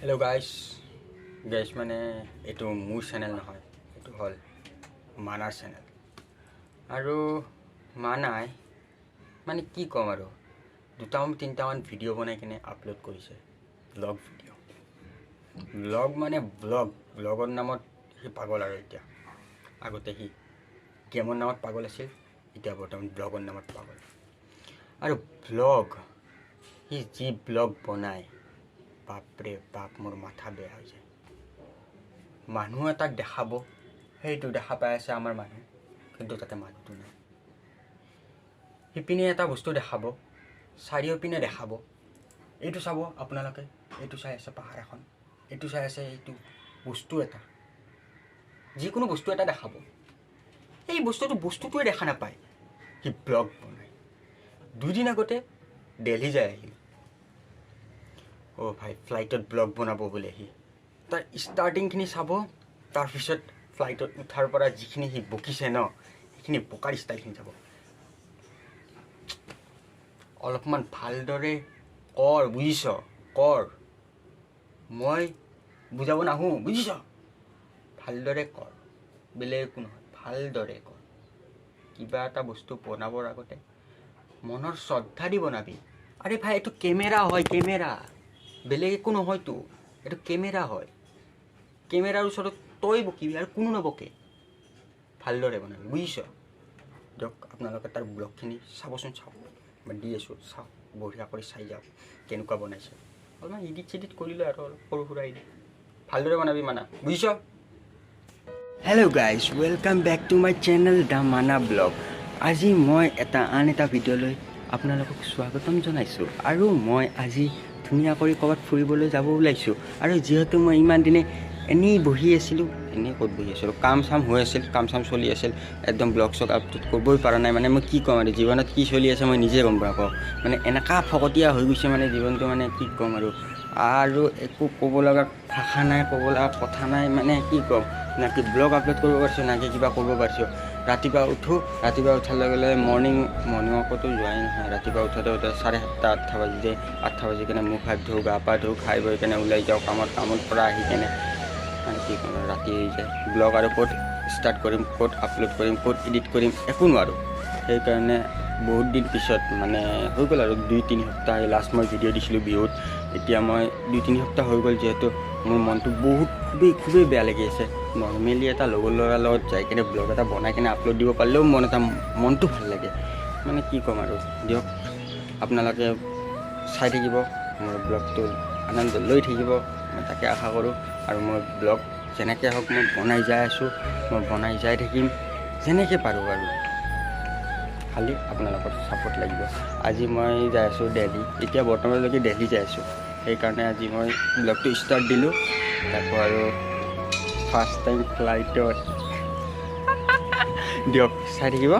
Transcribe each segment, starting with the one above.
Hello guys माने एटू मोर channel নহয় एटू हल मानार चैनल आरो मानाय माने की कम आरो दुटाम तीनटामान भिडिओ बनाई किने आपलोड करिছে ब्लॉग भिडिओ ब्लॉग माने ब्लॉगर नामत हि पागल आरो इटा आगते हि गेमर नामत पागल আছিল इटा बर्तमान ब्लॉगर नामत पागल आरो ब्लॉग हि जी ब्लॉग बनाय बापरे बाप मोर माथा बेया हो जाए मानुह एटाक देखाबो हेतु देखा पाइ আছে আমাৰ মানুহ কিন্তু তাতে মানুহটো নাই হিপিনে এটা বস্তু দেখাবো চাৰিও পিনে দেখাবো এইটো চাবো আপোনালোকে এইটো চাই আছে পাহাৰ এখন এইটো চাই আছে এইটো বস্তু এটা যিকোনো বস্তু এটা দেখাবো এই বস্তুটোৱে দেখা নাপায় কি ব্লগ বনাই দুদিন আগতে দিল্লী যায় আহিল ओ भाई फ्लाइटत ब्लॉग बनाबो बोले हि तार स्टार्टिंग खिनि साबो तार पिছত फ्लाइटत उठार परा जिखिनि हि बकिसे न हिखिनि बकार स्टाइल खिनि जाबो अलपमान भालदरे कर बुझिस कर মই বুজাব নাহু বুঝিস ভালদৰে कर বেলে কোনো ভালদৰে कर কিবা এটা বস্তু বনাবৰ আগতে মনৰ শ্ৰদ্ধা দি বনাবি আৰে ভাই এটো ক্যামেৰা হয় ক্যামেৰা বেলেগ একো নহয় তো এটা ক্যামেৰা হয় ক্যামেৰাৰ ওচৰত তই বকিবি আৰু কোনো নবকে ভালদৰে বনাবি বুজিছ দিয়ক আপোনালোকে তাৰ ব্লগখিনি চাবচোন চাওক মই দি আছোঁ চাওক বঢ়িয়া কৰি চাই যাওক কেনেকুৱা বনাইছে অলপমান এডিট কৰিলে আৰু অলপ সৰু সুৰা এডিট ভালদৰে বনাবি মানা বুজিছ hello' guys welcome back to my channel the Mana blog আজি মই আন এটা ভিডিঅ' লৈ আপোনালোকক স্বাগতম জনাইছোঁ আৰু মই আজি ধুনীয়া কৰি ক'ৰবাত ফুৰিবলৈ যাব ওলাইছোঁ আৰু যেহেতু মই ইমান দিনে এনেই বহি আছিলোঁ এনেই ক'ত বহি আছিলোঁ কাম চাম হৈ আছিল কাম চাম চলি আছিল একদম ব্লগ চগ আপলোড কৰিবই পৰা নাই মানে মই কি ক'ম আৰু জীৱনত কি চলি আছে মই নিজে গম নাপাওঁ মানে এনেকুৱা ফকতীয়া হৈ গৈছে মানে জীৱনটো মানে কি ক'ম আৰু একো ক'ব লগা ভাষা নাই ক'ব লগা কথা নাই মানে কি ক'ম নাকি ব্লগ আপলোড কৰিব পাৰিছোঁ নাকি কিবা কৰিব পাৰিছোঁ ৰাতিপুৱা উঠোঁ ৰাতিপুৱা উঠাৰ লগে লগে মৰ্ণিং ৱাকতো যোৱাই নহয় ৰাতিপুৱা উঠোঁতে 7:30 8 বাজি যায় 8 বাজি কেনে মুখ হাত ধুওঁ গা পা ধুওঁ খাই বৈ কেনে ওলাই যাওঁ কামত পৰা আহি কেনে মানে কি ক'ম ৰাতি হৈ যায় ব্লগ আৰু ক'ত ষ্টাৰ্ট কৰিম ক'ত আপলোড কৰিম ক'ত এডিট কৰিম একো নোৱাৰোঁ সেইকাৰণে বহুত দিন পিছত মানে হৈ গ'ল আৰু 2-3 সপ্তাহ লাষ্ট মই ভিডিঅ' দিছিলোঁ বিহুত এতিয়া মই 2-3 সপ্তাহ হৈ গ'ল যিহেতু মোৰ মনটো বহুত খুবেই বেয়া লাগি আছে নৰ্মেলি এটা লগৰ ল'ৰাৰ লগত যাই কিনে ব্লগ এটা বনাই কিনে আপলোড দিব পাৰিলেও মনটো ভাল লাগে মানে কি ক'ম আৰু দিয়ক আপোনালোকে চাই থাকিব মোৰ ব্লগটো আনন্দ লৈ থাকিব মই তাকে আশা কৰোঁ আৰু মই ব্লগ যেনেকৈ হওক মই বনাই যাই আছোঁ মই বনাই যাই থাকিম যেনেকৈ পাৰোঁ আৰু খালি আপোনালোকৰ ছাপোৰ্ট লাগিব আজি মই যাই আছোঁ দিল্লী এতিয়া বৰ্তমানলৈকে দিল্লী যাই আছোঁ সেইকাৰণে আজি মই ব্লগটো ষ্টাৰ্ট দিলোঁ তাকো আৰু ফাৰ্ষ্ট টাইম ফ্লাইটত দিয়ক চাই থাকিব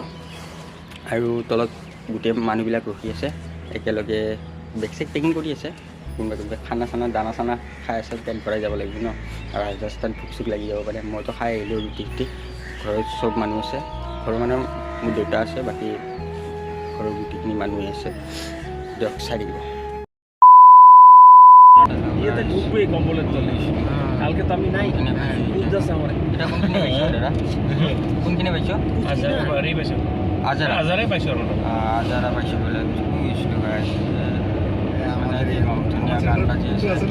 আৰু তলত গোটেই মানুহবিলাক ৰখি আছে একেলগে বেগ চেগ পেকিং কৰি আছে কোনোবা খানা চানা দানা চানা খাই আছে পেট ভৰাই যাব লাগিব ন আৰু ৰাজস্থান ভোক চোক লাগি যাব পাৰে মইতো খাই আহিলোঁ ৰুটি ঘৰত চব মানুহ আছে ঘৰৰ মানুহ মোৰ দেউতা আছে বাকী ঘৰৰ গোটেইখিনি মানুহে আছে দিয়ক চাই থাকিব এটা খুবই কম্বলের চলে কালকে তো আমি নাই বুঝতেছ আমার এটা কোনখিনি পাইছো দাদা কোনখিনি পাইছো আজারে পাইছো আজারে পাইছো আজারা পাইছো বলে বুঝছো গাইস মানে এরকম ধুনীয়া গান বাজি আছে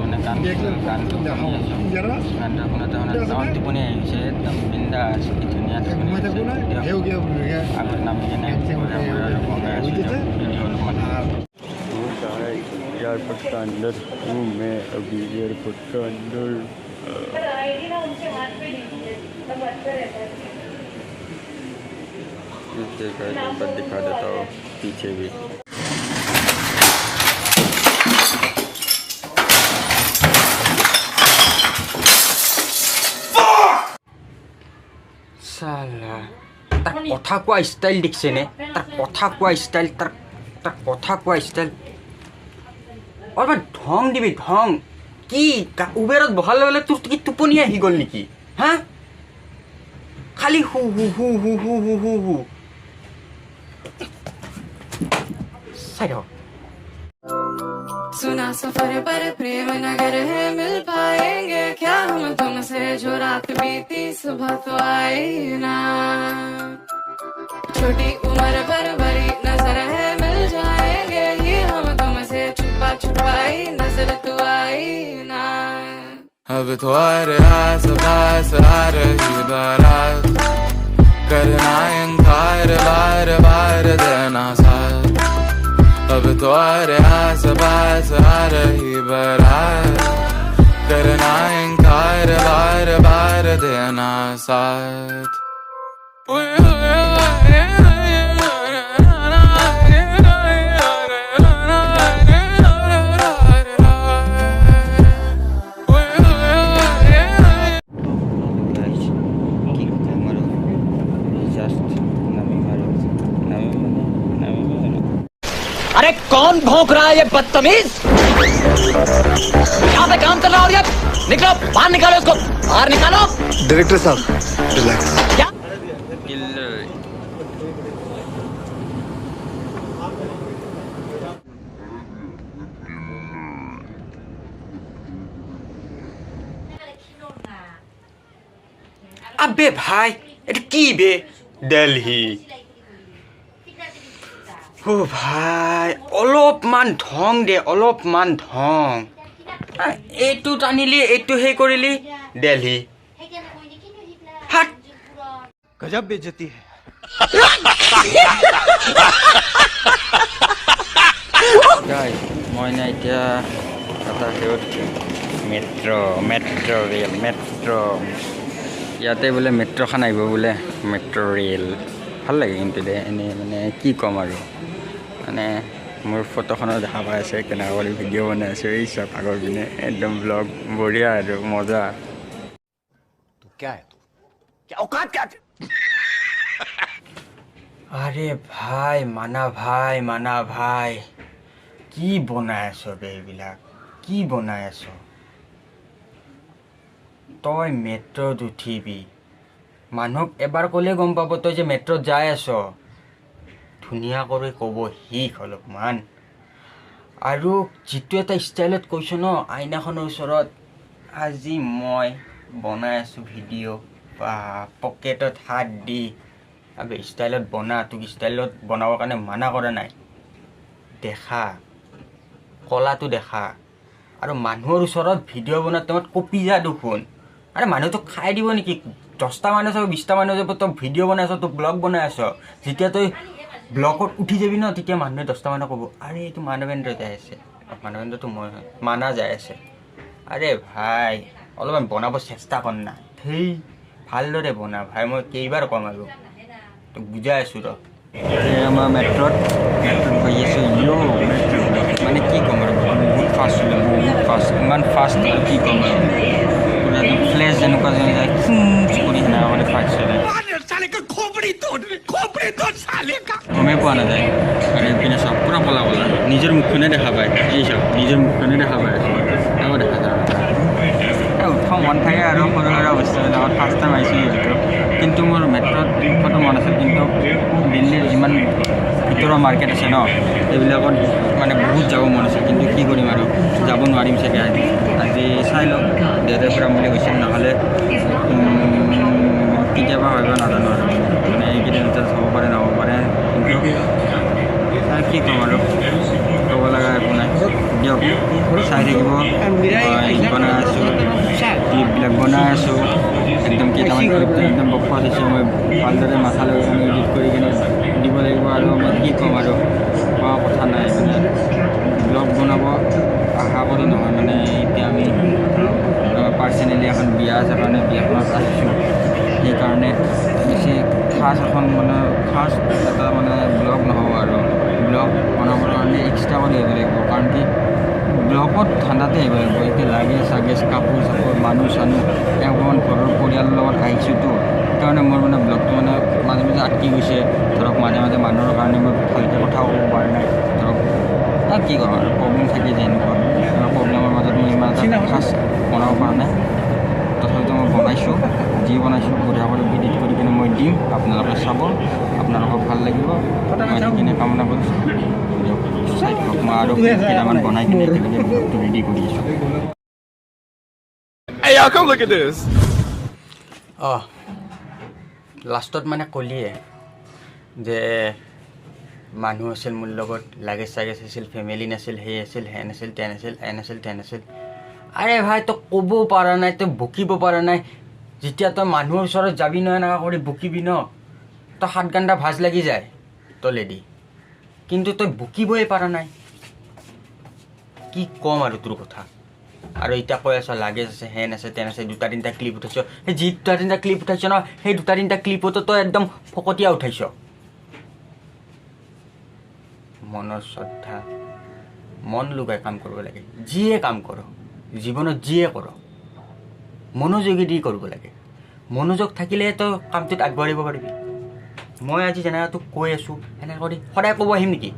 মানে গানটো গানটা শুনোতে মানে টোপনি আহিছে একদম বিন্দাছ ধুনীয়া আগত নামি কেনে एयरपोर्ट का अंदर हूँ मैं अभी एयरपोर्ट का अंदर दिखा देता हूँ पीछे भी साला तार कथा कोआ स्टाइल देखছে নে तार कथा कोआ स्टाइल तार कथा कोआ स्टाइल অলপ ঢং দিবি ঢং কি উবেৰত বহাৰ লগে তোৰ কি টোপনি আহি গ'ল নেকি হা খালি হু হু হু হু হু হু হু হু চাই सुना सफर पर प्रेम नगर है, मिल पाएंगे क्या हम तुमसे, जो रात बीती सुबह तो आई ना। छोटी उम्र पर बड़ी नजर है, मिल जाएंगे ही हम तुमसे, छुपा छुपाई नजर तो आई ना। अब तो आ रहा पास आ रही बारात, करना इनकार बार बार देना साथ। अब तो आ रहा पास आ रही बारात, करना इनकार बार बार देना साथ। কি কম আৰু জাষ্ট নামি মাৰো अरे कौन भौंक रहा है ये बदतमीज? यहाँ पे काम कर रहा हो ये? निकलो बाहर, निकालो उसको बाहर, निकालो। डायरेक्टर साहब रिलैक्स। क्या? আবে ভাই এটা কি বে দিল্লী ও ভাই অলপমান ধং দে অলপমান ধং এইটো টানিলি এইটো সেই কৰিলি দিল্লী হাত गजब बेइज्जती है। Guys, মই না এতিয়া এটা হেৰিত মেট্ৰ' ৰেল ইয়াতে বোলে মেট্ৰ'খন আহিব বোলে, মেট্ৰ' ৰেল ভাল লাগে কিন্তু দে এনেই মানে কি ক'ম আৰু মানে মোৰ ফটোখনো দেখা পাই আছে, কেনেকুৱা কৰি ভিডিঅ' বনাই আছোঁ এই চব আগৰ পিনে একদম ব্লগ বঢ়িয়া আৰু মজা। আৰে ভাই মানা ভাই কি বনাই আছ বে এইবিলাক, কি বনাই আছ? তই মেট্ৰ'ত উঠিবি, মানুহক এবাৰ ক'লে গম পাব তই যে মেট্ৰ'ত যাই আছ। ধুনীয়া কৰি ক'ব শিক অলপমান। আৰু যিটো এটা ষ্টাইলত কৈছ ন আইনাখনৰ ওচৰত, আজি মই বনাই আছোঁ ভিডিঅ' বা পকেটত হাত দি, আবে ষ্টাইলত বনা, তোক ষ্টাইলত বনাবৰ কাৰণে মানা কৰা নাই, দেখা কলাটো দেখা। আৰু মানুহৰ ওচৰত ভিডিঅ' বনোৱাৰ টাইমত কপি যা দেখোন। আৰে মানুহটোক খাই দিব নেকি? 10টা মানুহ চাব 20টা মানুহ যাব, তই ভিডিঅ' বনাই আছ, তই ব্লগ বনাই আছ। যেতিয়া তই ব্লগত উঠি যাবি ন তেতিয়া মানুহে 10টা মানুহে ক'ব আৰে এইটো মানৱেন্দ্ৰ যাই আছে, মানৱেন্দ্ৰটো মই হয়, মানা যাই আছে। আৰে ভাই অলপমান বনাব চেষ্টা কৰ না, ধেই ভালদৰে বনা ভাই, মই কেইবাৰ ক'ম আৰু তোক বুজাই আছোঁ ৰ। আমাৰ মেট্ৰ'ত গৈ আছোঁ মানে কি ক'ম আৰু বহুত ফাষ্ট চলে, বহুত ফাষ্ট, ইমান ফাষ্ট কি ক'ম আৰু পুৰা একদম ফ্লেছ যেনেকুৱা যেন যায় কৰি সেনেকুৱা মানে ফাষ্ট চলে, গমেই পোৱা নাযায়। আৰু এইপিনে চব পূৰা ক'লা নিজৰ মুখখনে দেখা পায়, এই চব নিজৰ মুখখনে দেখা পায়, আকৌ দেখা যায় উঠা মন থাকে আৰু সৰু সুৰা বস্তুবিলাকত ফাৰ্ষ্ট টাইম আহিছোঁ যিহেতু। কিন্তু মোৰ মেট্ৰ'ত উঠোৱাটো মন আছিল, কিন্তু দিল্লীৰ যিমান ভিতৰৰ মাৰ্কেট আছে ন সেইবিলাকত মানে বহুত যাব মন আছিল, কিন্তু কি কৰিম আৰু যাব নোৱাৰিম চাগে। আজি চাই লওঁ, দেউতাই ফুৰাম বুলি কৈছিল, নহ'লে কেতিয়াবা হয় বা নাজানো আৰু মানে এইকেইদিন ভিতৰত হ'ব পাৰে নহ'ব পাৰে, কিন্তু কি ক'ম আৰু ক'ব লগা একো নাই। দিয়ক চাই থাকিব, বনাই আছোঁ ক্লিপবিলাক বনাই আছোঁ, একদম কেইটামান ক্লিপ একদম বকৱাচ হৈছে, মই ভালদৰে মাথা লৈ কিনে এডিট কৰি কিনে দিব লাগিব। আৰু মই কি ক'ম আৰু কোৱা কথা নাই, মানে ব্লগ বনাব আশা কৰি নহয়, মানে এতিয়া আমি পাৰ্চনেলি এখন বিয়া আছে কাৰণে বিয়াখনত আহিছোঁ, সেইকাৰণে বেছি খাছ এখন মানে খাছ এটা মানে ব্লগ নহ'ব আৰু ব্লগ বনাবৰ কাৰণে এক্সট্ৰা কৰি আহিব লাগিব, কাৰণ কি ব্লগত ঠাণ্ডাতে আহিব লাগিব। এতিয়া লাগে চাগেজ কাপোৰ চাপোৰ মানুহ চানুহ অকণমান ঘৰৰ পৰিয়ালৰ লগত আহিছোঁতো, সেইকাৰণে মোৰ মানে ব্লগটো মানে মাজে মাজে আটকি গৈছে। ধৰক মাজে মাজে মানুহৰ কাৰণে মই ভালকৈ কথা ক'ব পৰা নাই, ধৰক কি ক'ম আৰু প্ৰব্লেম থাকে যে এনেকুৱা প্ৰব্লেমৰ মাজত মই ইমান এটা খাছ বনাব পৰা নাই। তথাপিতো মই বনাইছোঁ, যি বনাইছোঁ বঢ়িয়া কৰি এডিট কৰি কিনে মই দিম, আপোনালোকে চাব, আপোনালোকক ভাল লাগিব, মই সেইখিনি কামনা কৰিছোঁ। চাই থাকক। মই আৰু কেইটামান বনাই কিনে একেলগে ব্লগটো ৰেডি কৰি আছোঁ। Hey, y'all, come look at this. অঁ লাষ্টত মানে ক'লিয়ে যে মানুহ আছিল মোৰ লগত, লাগেজ চাগেজ আছিল, ফেমিলি নাছিল, সেই আছিল, হেন আছিল, তেন আছিল, এন আছিল, তেন আছিল। আৰে ভাই তই ক'ব পৰা নাই, তই বকিব পৰা নাই। যেতিয়া তই মানুহৰ ওচৰত যাবি ন এনেকুৱা কৰি বকিবি ন, তই 7 ঘণ্টা ভাজ লাগি যায় তলেদি, কিন্তু তই বকিবই পৰা নাই। কি ক'ম আৰু তোৰ কথা। আৰু এতিয়া কৈ আছ লাগেজ আছে, হেন আছে, তেন আছে, 2-3টা ক্লিপ উঠাইছ। সেই যি 2-3টা ক্লিপ উঠাইছ ন, সেই 2-3টা ক্লিপতো তই একদম ফকতীয়া উঠাইছ। মনৰ শ্ৰদ্ধা, মন লগাই কাম কৰিব লাগে। যিয়ে কাম কৰ জীৱনত, যিয়ে কৰ মনোযোগেদি কৰিব লাগে। মনোযোগ থাকিলে তই কামটোত আগবাঢ়িব পাৰিবি। মই আজি যেনেকৈ তোক কৈ আছোঁ সেনেকৈ কৰি সদায় ক'ব আহিম নেকি?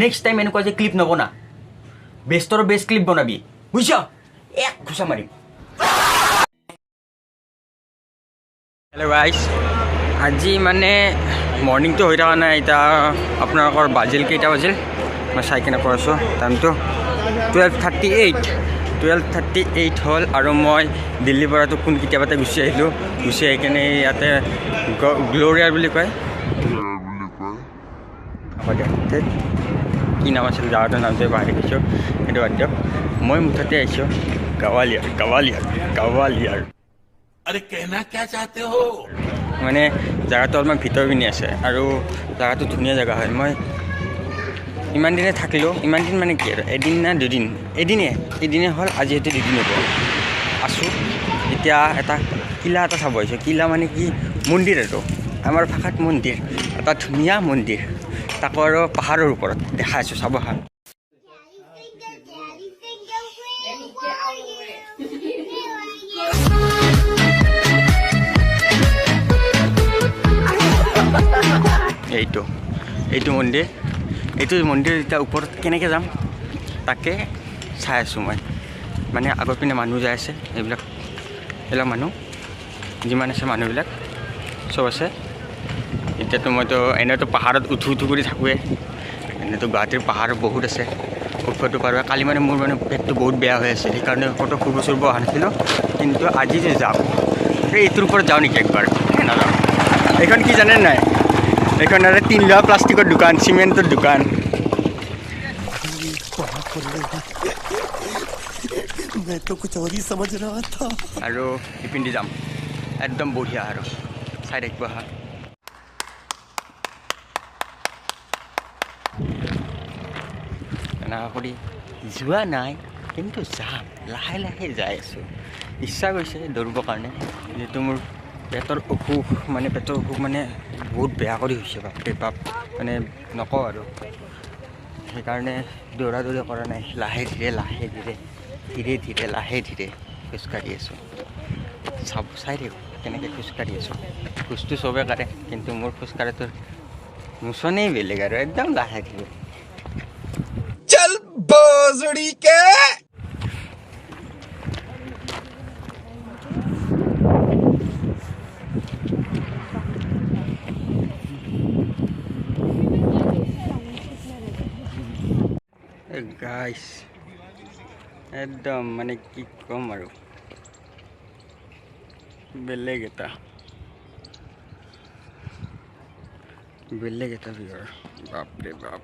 নেক্সট টাইম এনেকুৱা যে ক্লিপ নবনা, বেষ্টৰ বেষ্ট ক্লিপ বনাবি, বুজিছ? এক ঘোচা মাৰিম। হেল্ল' গাইজ, আজি মানে মৰ্ণিংটো হৈ থকা নাই। এতিয়া আপোনালোকৰ বাজিল কেইটা বাজিল মই চাই কিনে কৈ আছোঁ টাইমটো 12:38 হ'ল। আৰু মই দিল্লীৰ পৰাতো কোন কেতিয়াবাতে গুচি আহিলোঁ। গুচি আহি কিনে ইয়াতে গ্ল'ৰিয়াৰ বুলি কয়, হ'ব দিয়ক, কি নাম আছিল জাগাটোৰ নামটোৱে পাহৰি গৈছোঁ, সেইটো বাদ দিয়ক। মই মুঠতে আহিছোঁ গাৱালিয়াৰ। अरे कहना क्या चाहते हो? মানে জেগাটো অলপমান ভিতৰ পিনে আছে আৰু জেগাটো ধুনীয়া জেগা হয়। মই ইমান দিনে থাকিলোঁ, ইমান দিন মানে কি আৰু এদিন না দুদিন, এদিনে হ'ল, আজি হয়তো 2 দিন হ'ব আছোঁ। এতিয়া এটা কিলা এটা চাব আহিছোঁ। কিলা মানে কি? মন্দিৰ আৰু আমাৰ ভাষাত মন্দিৰ, এটা ধুনীয়া মন্দিৰ, তাকো আৰু পাহাৰৰ ওপৰত দেখাই আছোঁ, চাব হা। এইটো মন্দিৰ, এইটো মন্দিৰ এতিয়া ওপৰত কেনেকৈ যাম তাকে চাই আছোঁ মই। মানে আগৰ পিনে মানুহ যাই আছে, এইবিলাক মানুহ যিমান আছে মানুহবিলাক চব আছে। এতিয়াতো মইতো এনেইতো পাহাৰত উঠো কৰি থাকোঁৱে, এনেইতো গুৱাহাটীৰ পাহাৰ বহুত আছে, উঠিবতো পাৰোঁ। কালি মানে মোৰ মানে পেটটো বহুত বেয়া হৈ আছিল, সেইকাৰণে ক'তো ফুৰিব চুৰিব অহা নাছিলোঁ। কিন্তু আজি যে যাওঁ, এইটোৰ ওপৰত যাওঁ নেকি একবাৰ? নাযাওঁ। এইখন কি জানে নাই? এইখন আৰু 3 লোৱা প্লাষ্টিকৰ দোকান, চিমেণ্টৰ দোকান। मैं तो कुछ और ही समझ रहा था। আৰু ইপিন্ধি যাম, একদম বঢ়িয়া আৰু চাই থাকিব হা। এনেকুৱা কৰি যোৱা নাই, কিন্তু যাম, লাহে লাহে যাই আছোঁ। ইচ্ছা গৈছে দৌৰিবৰ কাৰণে, যিহেতু মোৰ পেটৰ অসুখ মানে বহুত বেয়া কৰি হৈছে, বাপৰে বাপ, মানে নকওঁ আৰু। সেইকাৰণে দৌৰা দৌৰি কৰা নাই, লাহে ধীৰে খোজকাঢ়ি আছোঁ। চাই থাকোঁ কেনেকৈ খোজকাঢ়ি আছোঁ। খোজটো চবে কাঢ়ে, কিন্তু মোৰ খোজকাঢ়াটোৰ মোচনেই বেলেগ আৰু একদম লাহে ধীৰে। चल बोजड़ी के। গাইছ একদম মানে কি ক'ম আৰু, বেলেগ এটা ভিউৰ, বাপৰে বাপ।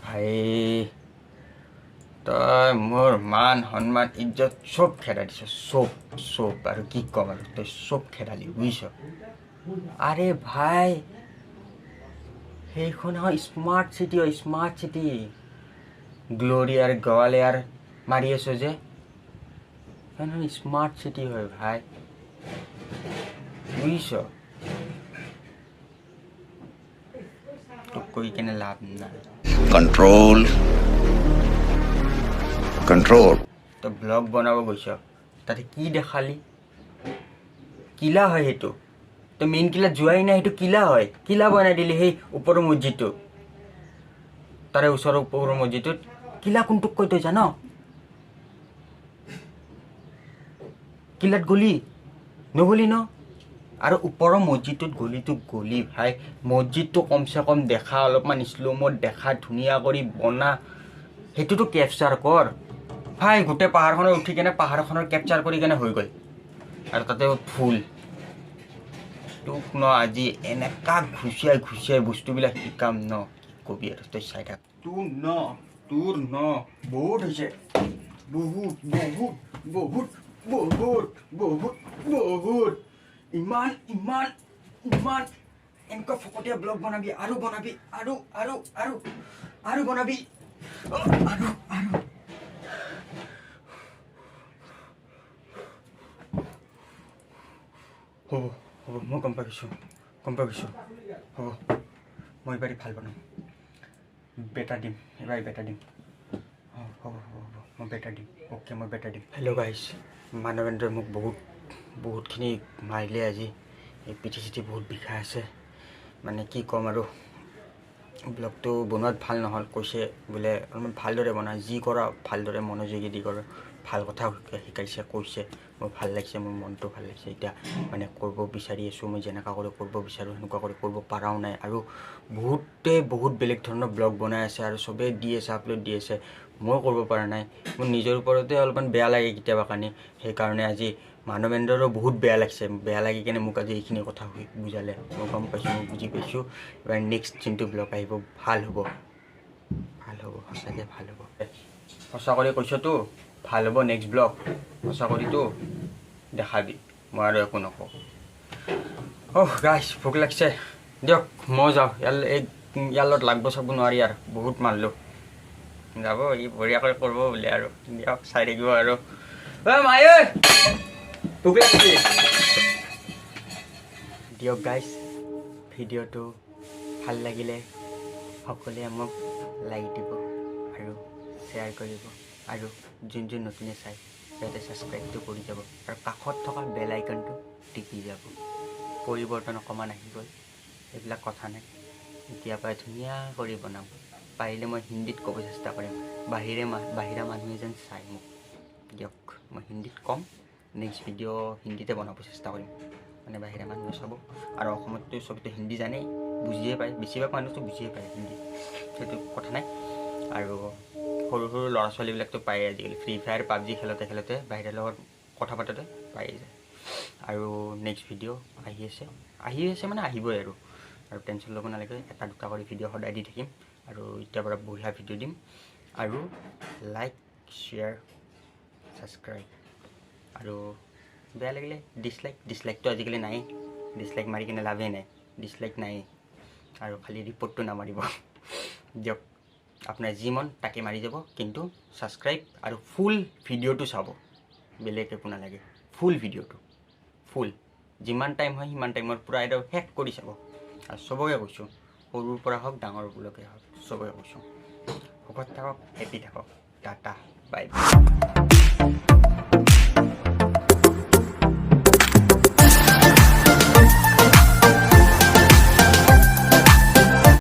ভাই তই মোৰ মান সন্মান ইজ্জত চব খেদাই দিছ, চব আৰু কি ক'ম আৰু, তই চব খেদালি, বুজিছ? আৰে ভাই সেইখন হয় স্মাৰ্ট চিটি, গ্ল'ৰিয়াৰ গোৱালিয়াৰ মাৰি আছো যে, সেইখন স্মাৰ্ট চিটি হয় ভাই, বুজিছ? তোক কৈ কেনে লাভ নাই। कंट्रोल তই ব্লগ বনাব গৈছ, তাতে কি দেখালি? কিলা হয় সেইটো, তই মেইন কিলাত যোৱাই নাই, সেইটো কিলা হয়। কিলা বনাই দিলি সেই ওপৰৰ মছজিদটো, তাৰে ওচৰৰ ওপৰৰ মছজিদটোত। কিলা কোনটোক কৈ তই জান? কিলাত গলি নগলি ন আৰু ওপৰৰ মছজিদটোত গলি ভাই মছজিদটো কমচে কম দেখা অলপমান শ্ল'মত দেখা ধুনীয়া কৰি বনা সেইটোতো কেপচাৰ কৰ ভাই গোটেই পাহাৰখনত উঠি কেনে পাহাৰখনৰ কেপচাৰ কৰি কেনে হৈ গ'ল আৰু তাতে ফুল তোক ন আজি এনেকা ঘুচিয়াই বস্তুবিলাক শিকাম ন কি কবি আৰু তই চাই থাক তোৰ ন বহুত হৈছে বহুত ইমান এনেকুৱা ফকতীয়া ব্লগ বনাবি আৰু বনাবি আৰু বনাবি আৰু হ'ব মই গম পাইছোঁ হ'ব মই এইবাৰ ভাল বনাম বেটা দিম এইবাৰ বেটা দিম হ'ব মই বেটা দিম অ'কে মই বেটা দিম হেল্ল' গাইছ মানৱেন্দ্ৰই মোক বহুতখিনি মাৰিলে আজি এই পিঠি চিঠি বহুত বিষাই আছে মানে কি ক'ম আৰু ব্লগটো বনোৱাত ভাল নহ'ল কৈছে বোলে অলপমান ভালদৰে বনা যি কৰা ভালদৰে মনোযোগী দি কৰ ভাল কথা শিকাইছে কৈছে মোৰ ভাল লাগিছে মোৰ মনটো ভাল লাগিছে এতিয়া মানে কৰিব বিচাৰি আছোঁ মই যেনেকুৱা কৰি কৰিব বিচাৰোঁ সেনেকুৱা কৰি কৰিব পৰাও নাই আৰু বহুত বেলেগ ধৰণৰ ব্লগ বনাই আছে আৰু চবেই দি আছে আপলোড দি আছে মই কৰিব পৰা নাই মোৰ নিজৰ ওপৰতে অলপমান বেয়া লাগে কেতিয়াবা কাৰণে সেইকাৰণে আজি মানৱেন্দ্ৰৰো বহুত বেয়া লাগি কেনে মোক আজি এইখিনি কথা বুজালে মই গম পাইছোঁ মই বুজি পাইছোঁ এবাৰ নেক্সট যোনটো ব্লগ আহিব ভাল হ'ব সঁচাকৈ ভাল হ'ব সঁচা কৰি কৈছোঁতো ভাল হ'ব নেক্সট ব্লগ সঁচা কৰিতো দেখাবি মই আৰু একো নকওঁ গাইছ ভোক লাগিছে দিয়ক মই যাওঁ ইয়াৰ লগত লাগব চাব নোৱাৰি আৰু বহুত মাৰিলোঁ যাব ই বঢ়িয়াকৈ কৰিব বোলে আৰু দিয়ক চাই থাকিব আৰু মায়ে ভোক লাগিছে দিয়ক গাইছ ভিডিঅ'টো ভাল লাগিলে সকলোৱে মোক লাইক দিব আৰু শ্বেয়াৰ কৰিব আৰু যোন নতুনে চাই সিহঁতে ছাবস্ক্ৰাইবটো কৰি যাব আৰু কাষত থকা বেল আইকনটো টিপি যাব পৰিৱৰ্তন অকণমান আহি গ'ল এইবিলাক কথা নাই এতিয়াৰ পৰা ধুনীয়া কৰি বনাম পাৰিলে মই হিন্দীত ক'ব চেষ্টা কৰিম বাহিৰা মানুহে যেন চাই মোক দিয়ক মই হিন্দীত ক'ম নেক্সট ভিডিঅ' হিন্দীতে বনাব চেষ্টা কৰিম মানে বাহিৰা মানুহে চাব আৰু অসমততো চবতো হিন্দী জানেই বুজিয়ে পায় বেছিভাগ মানুহটো বুজিয়ে পায় হিন্দী সেইটো কথা নাই আৰু সৰু ল'ৰা ছোৱালীবিলাকতো পায়েই আজিকালি ফ্ৰী ফায়াৰ পাবজি খেলোঁতে বাহিৰৰ লগত কথা পাতোঁতে পায়েই যায় আৰু নেক্সট ভিডিঅ' আহি আছে মানে আহিবই আৰু টেনশ্যন ল'ব নালাগে এটা দুটা কৰি ভিডিঅ' সদায় দি থাকিম আৰু এতিয়াৰ পৰা বঢ়িয়া ভিডিঅ' দিম আৰু লাইক শ্বেয়াৰ ছাবস্ক্ৰাইব আৰু বেয়া লাগিলে ডিছলাইকটো আজিকালি নাই ডিছলাইক মাৰি কিনে লাভেই নাই ডিছলাইক নাই আৰু খালি ৰিপৰ্টটো নামাৰিব দিয়ক আপোনাৰ যি মন তাকে মাৰি যাব কিন্তু ছাবস্ক্ৰাইব আৰু ফুল ভিডিঅ'টো চাব বেলেগ একো নালাগে ফুল ভিডিঅ'টো যিমান টাইম হয় সিমান টাইমৰ পূৰা একদম শেষ কৰি চাব আৰু চবকে কৈছোঁ সৰুৰ পৰা হওক ডাঙৰলৈকে হওক চবকে কৈছোঁ সুখত থাকক হেপী থাকক টাটা বাই বাই